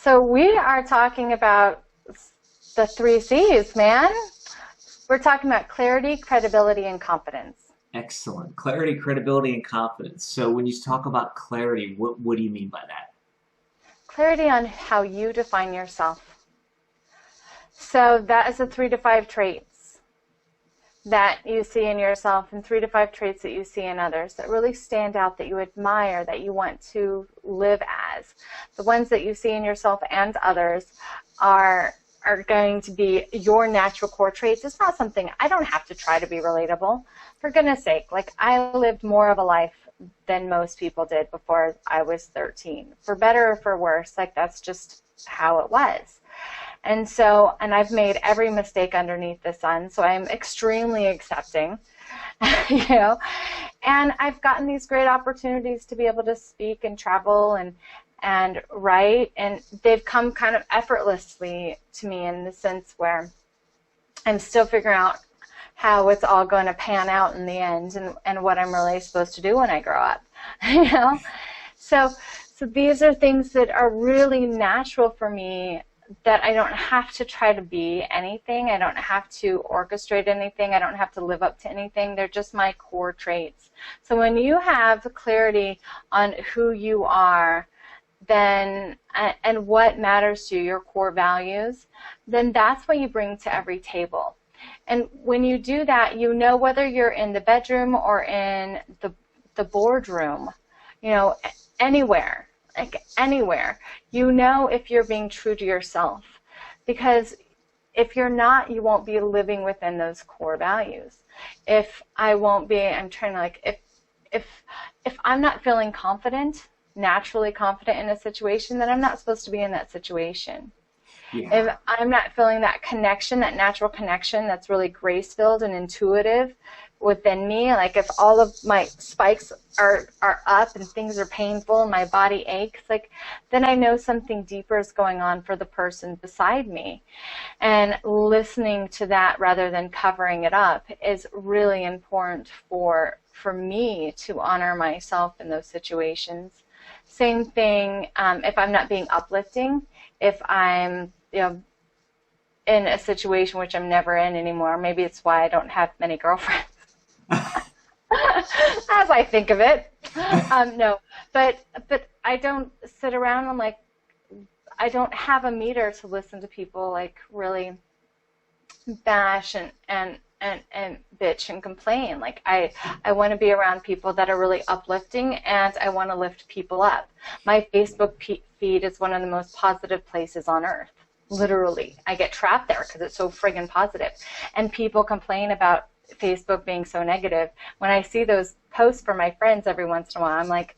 So we are talking about the 3 C's, man. We're talking about clarity, credibility, and confidence. Excellent. Clarity, credibility, and confidence. So when you talk about clarity, what do you mean by that? Clarity on how you define yourself. So that is the 3 to 5 traits that you see in yourself, and 3 to 5 traits that you see in others that really stand out, that you admire, that you want to live as. The ones that you see in yourself and others are going to be your natural core traits. It's not something, I don't have to try to be relatable. For goodness sake, like, I lived more of a life than most people did before I was 13. For better or for worse, like, that's just how it was. And so, and I've made every mistake underneath the sun, so I'm extremely accepting, you know, and I've gotten these great opportunities to be able to speak and travel and write, and they've come kind of effortlessly to me in the sense where I'm still figuring out how it's all going to pan out in the end, and what I'm really supposed to do when I grow up, you know. So these are things that are really natural for me, that I don't have to try to be anything. I don't have to orchestrate anything. I don't have to live up to anything. They're just my core traits. So when you have clarity on who you are, then and what matters to you, your core values, then that's what you bring to every table. And when you do that, you know, whether you're in the bedroom or in the boardroom, you know, anywhere, like anywhere, you know if you're being true to yourself. Because if you're not, you won't be living within those core values. If I won't be, I'm trying to, like, if I'm not feeling confident, naturally confident in a situation, then I'm not supposed to be in that situation. Yeah. If I'm not feeling that connection, that natural connection that's really grace-filled and intuitive within me, like if all of my spikes are up and things are painful and my body aches, like, then I know something deeper is going on for the person beside me. And listening to that rather than covering it up is really important for me to honor myself in those situations. Same thing if I'm not being uplifting, if I'm, you know, in a situation which I'm never in anymore. Maybe it's why I don't have many girlfriends. As I think of it. No, but I don't sit around and, like, I don't have a meter to listen to people, like, really bash and bitch and complain. Like, I want to be around people that are really uplifting, and I want to lift people up. My Facebook feed is one of the most positive places on earth. Literally. I get trapped there because it's so friggin' positive. And people complain about Facebook being so negative. When I see those posts from my friends every once in a while, I'm like,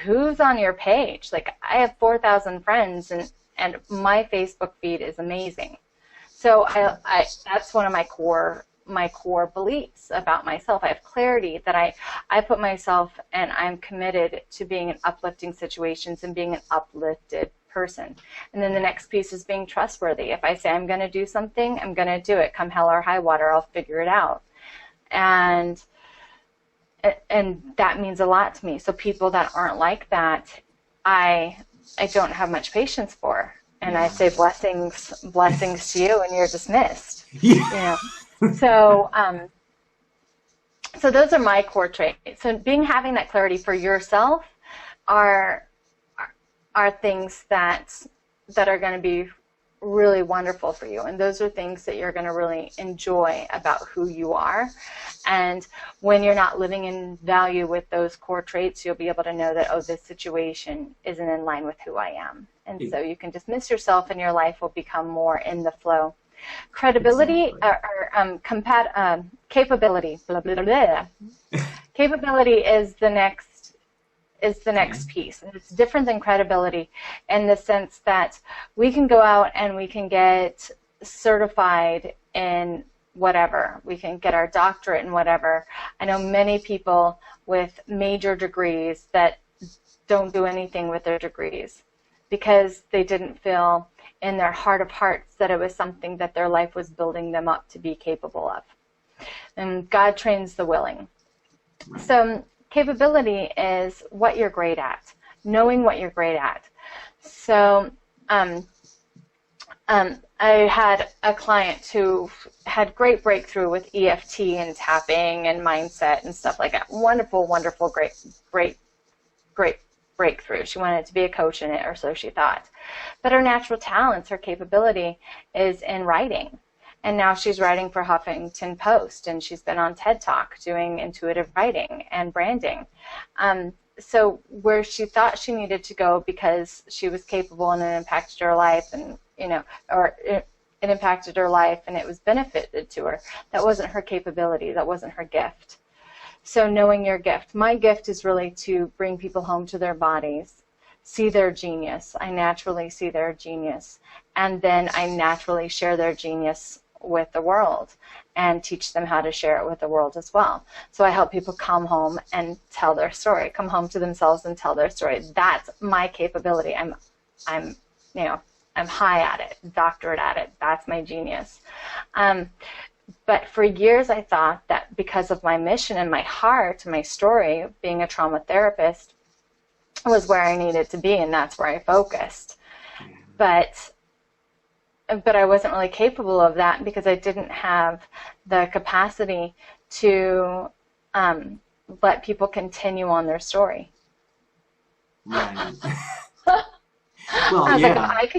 who's on your page? Like, I have 4,000 friends, and my Facebook feed is amazing. So I that's one of my core beliefs about myself. I have clarity that I put myself, and I'm committed to being in uplifting situations and being an uplifted person. And then the next piece is being trustworthy. If I say I'm going to do something, I'm going to do it. Come hell or high water, I'll figure it out. And that means a lot to me. So people that aren't like that, I don't have much patience for. And I say blessings to you, and you're dismissed. Yeah. You know? So so those are my core traits. So having that clarity for yourself are things that are going to be really wonderful for you, and those are things that you're going to really enjoy about who you are. And when you're not living in value with those core traits, you'll be able to know that, oh, this situation isn't in line with who I am, and so you can dismiss yourself, and your life will become more in the flow. Credibility capability. Blah, blah, blah, blah. Capability is the next piece. And it's different than credibility in the sense that we can go out and we can get certified in whatever. We can get our doctorate in whatever. I know many people with major degrees that don't do anything with their degrees because they didn't feel in their heart of hearts that it was something that their life was building them up to be capable of. And God trains the willing. So capability is what you're great at, knowing what you're great at. So Um, I had a client who had great breakthrough with EFT and tapping and mindset and stuff like that. Wonderful, wonderful, great breakthrough. She wanted to be a coach in it, or so she thought. But her natural talents, her capability is in writing. And now she's writing for Huffington Post, and she's been on TED Talk doing intuitive writing and branding. So where she thought she needed to go because she was capable and it impacted her life, and or it impacted her life and it was benefited to her, that wasn't her capability, that wasn't her gift. So knowing your gift. My gift is really to bring people home to their bodies, see their genius. I naturally see their genius, and then I naturally share their genius with the world and teach them how to share it with the world as well. So I help people come home and tell their story, come home to themselves and tell their story. That's my capability. I'm high at it, doctorate at it. That's my genius. But for years I thought that because of my mission and my heart, my story, being a trauma therapist, was where I needed to be, and that's where I focused. But I wasn't really capable of that because I didn't have the capacity to let people continue on their story. Right. Well, I was yeah. like,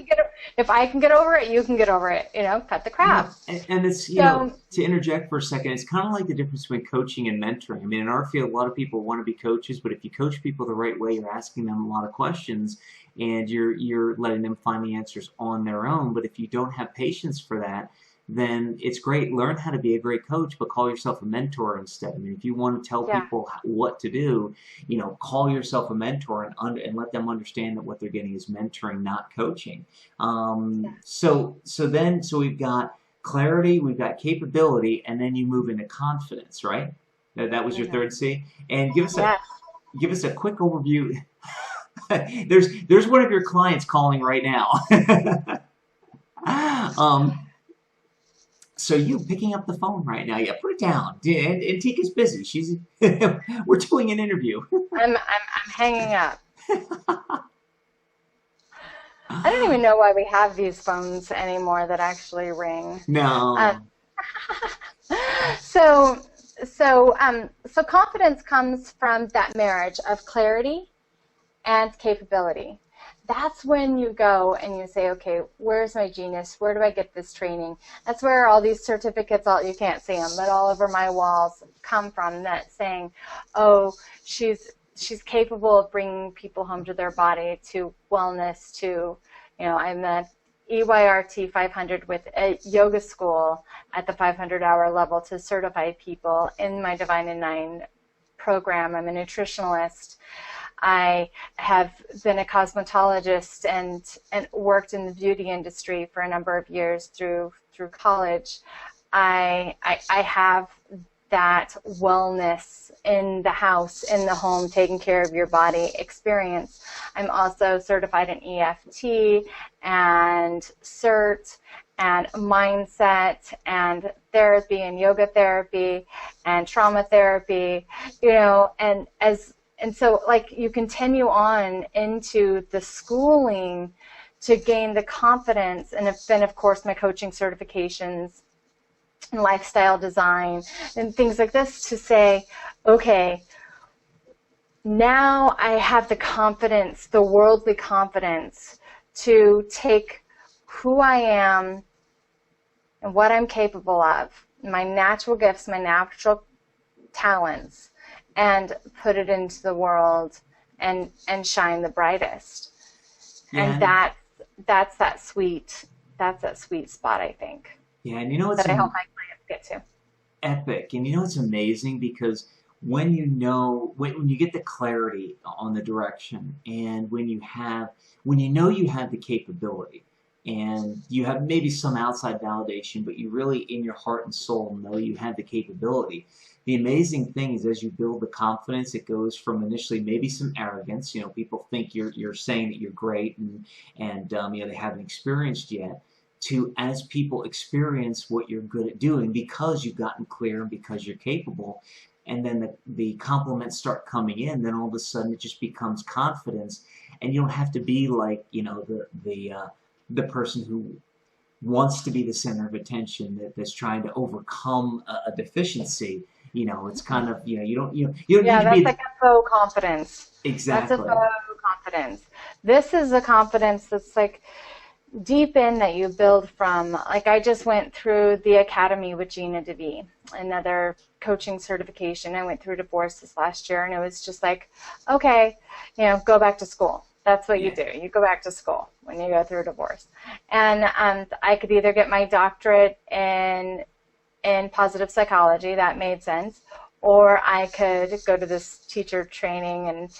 if I can get over it, you can get over it. Cut the crap. Yeah. And it's, know, to interject for a second, it's kind of like the difference between coaching and mentoring. I mean, in our field, a lot of people want to be coaches, but if you coach people the right way, you're asking them a lot of questions, and you're letting them find the answers on their own. But if you don't have patience for that, then it's great. Learn how to be a great coach, but call yourself a mentor instead. I mean, if you want to tell people what to do, call yourself a mentor and let them understand that what they're getting is mentoring, not coaching. So we've got clarity, we've got capability, and then you move into confidence, right? That was your third C. And give us a quick overview. There's one of your clients calling right now. So you picking up the phone right now? Yeah, put it down. Antiqua's busy. We're doing an interview. I'm hanging up. I don't even know why we have these phones anymore that actually ring. No. So confidence comes from that marriage of clarity and capability. That's when you go and you say, okay, where's my genius? Where do I get this training? That's where all these certificates, you can't see them, but all over my walls come from, that saying, oh, she's capable of bringing people home to their body, to wellness, to, I'm the EYRT 500 with a yoga school at the 500-hour level to certify people in my Divine in 9 program. I'm a nutritionalist. I have been a cosmetologist and worked in the beauty industry for a number of years through college. I have that wellness in the house, in the home, taking care of your body experience. I'm also certified in EFT and CERT and mindset and therapy and yoga therapy and trauma therapy, and so, you continue on into the schooling to gain the confidence, and then, of course, my coaching certifications and lifestyle design and things like this to say, okay, now I have the confidence, the worldly confidence, to take who I am and what I'm capable of, my natural gifts, my natural talents, and put it into the world and shine the brightest. Yeah. And that's that sweet spot, I think. Yeah, and it's that I help my clients get to. Epic. And it's amazing because when when you get the clarity on the direction, and when you know you have the capability, and you have maybe some outside validation, but you really in your heart and soul know you have the capability. The amazing thing is, as you build the confidence, it goes from initially maybe some arrogance. People think you're saying that you're great and they haven't experienced yet, to as people experience what you're good at doing because you've gotten clear and because you're capable, and then the compliments start coming in, then all of a sudden it just becomes confidence. and you don't have to be like, you know, the person who wants to be the center of attention, that's trying to overcome a deficiency. You know, it's kind of, you know, you don't Yeah, need to that's be like a faux confidence. That's a exactly. faux confidence. This is a confidence that's like deep in, that you build from. Like, I just went through the academy with Gina DeVee, another coaching certification. I went through divorce this last year, and it was just like, okay, you know, go back to school. That's what you Yeah. do. You go back to school when you go through divorce. And I could either get my doctorate in positive psychology, that made sense, or I could go to this teacher training and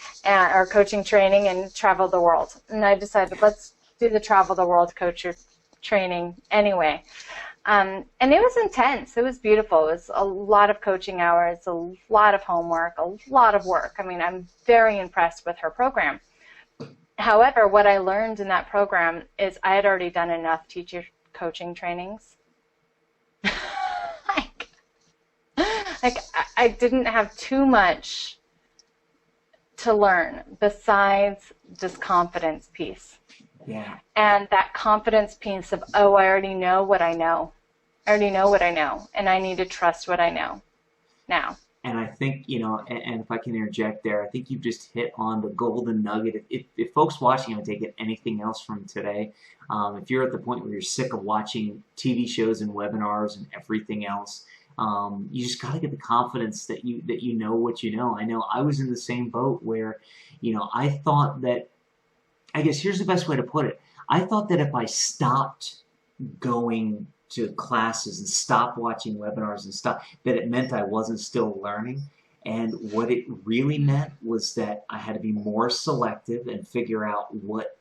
or coaching training and travel the world. And I decided, let's do the travel the world coach training anyway. And it was intense. It was beautiful. It was a lot of coaching hours, a lot of homework, a lot of work. I mean, I'm very impressed with her program. However, what I learned in that program is I had already done enough teacher coaching trainings. like I didn't have too much to learn besides this confidence piece. Yeah. And that confidence piece of, oh, I already know what I know. I already know what I know, and I need to trust what I know now. And I think, you know, and if I can interject there, I think you've just hit on the golden nugget. If folks watching have taken anything else from today, if you're at the point where you're sick of watching TV shows and webinars and everything else, you just got to get the confidence that you know what you know. I know I was in the same boat where, you know, I thought that, I guess here's the best way to put it. I thought that if I stopped going to classes and stopped watching webinars and stuff, that it meant I wasn't still learning. And what it really meant was that I had to be more selective and figure out what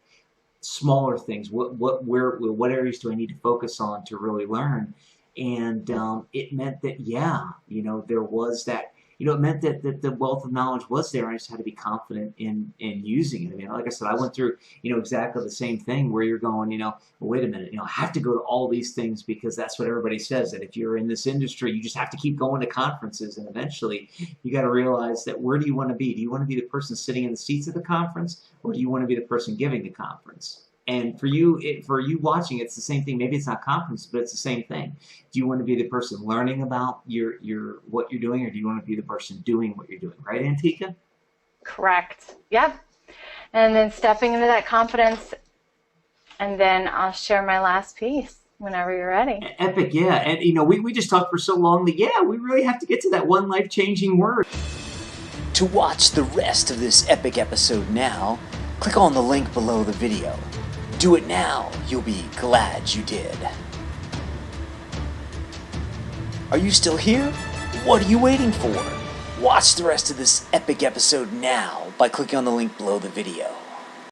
smaller things, what areas do I need to focus on to really learn. And it meant that, yeah, you know, there was that, you know, it meant that the wealth of knowledge was there. I just had to be confident in using it. I mean, like I said, I went through, you know, exactly the same thing where you're going, you know, well, wait a minute, you know, I have to go to all these things because that's what everybody says, that if you're in this industry, you just have to keep going to conferences. And eventually you got to realize that, where do you want to be? Do you want to be the person sitting in the seats of the conference, or do you want to be the person giving the conference? And for you watching, it's the same thing. Maybe it's not conference, but it's the same thing. Do you want to be the person learning about what you're doing, or do you want to be the person doing what you're doing? Right, Antiqua? Correct. Yep. And then stepping into that confidence, and then I'll share my last piece whenever you're ready. Epic, yeah. And you know, we just talked for so long that, yeah, we really have to get to that one life-changing word. To watch the rest of this epic episode now, click on the link below the video. Do it now, you'll be glad you did. Are you still here? What are you waiting for? Watch the rest of this epic episode now by clicking on the link below the video.